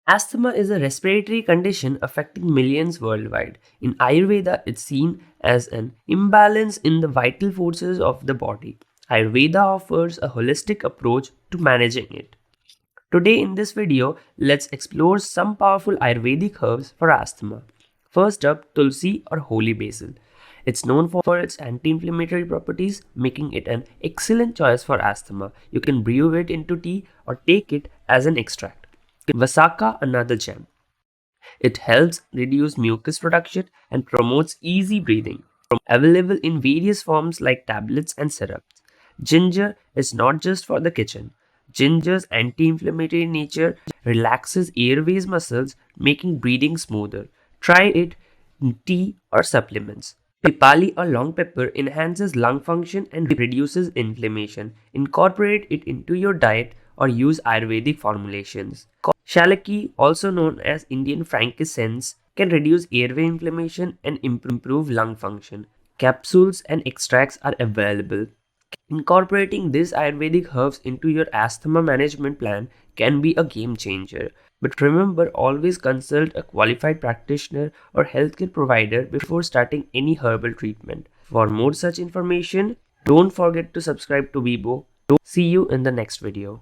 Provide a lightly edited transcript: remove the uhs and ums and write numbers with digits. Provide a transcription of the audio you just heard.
Asthma is a respiratory condition affecting millions worldwide. In Ayurveda, it's seen as an imbalance in the vital forces of the body. Ayurveda offers a holistic approach to managing it. Today in this video, let's explore some powerful Ayurvedic herbs for asthma. First up, tulsi or holy basil. It's known for its anti-inflammatory properties, making it an excellent choice for asthma. You can brew it into tea or take it as an extract. Vasaka, another gem. It helps reduce mucus production and promotes easy breathing. Available in various forms like tablets and syrups. Ginger is not just for the kitchen. Ginger's anti-inflammatory nature relaxes airways muscles, making breathing smoother. Try it in tea or supplements. Pippali or long pepper enhances lung function and reduces inflammation. Incorporate it into your diet or use Ayurvedic formulations. Shalaki, also known as Indian frankincense, can reduce airway inflammation and improve lung function. Capsules and extracts are available. Incorporating these Ayurvedic herbs into your asthma management plan can be a game changer. But remember, always consult a qualified practitioner or healthcare provider before starting any herbal treatment. For more such information, don't forget to subscribe to Bibo. See you in the next video.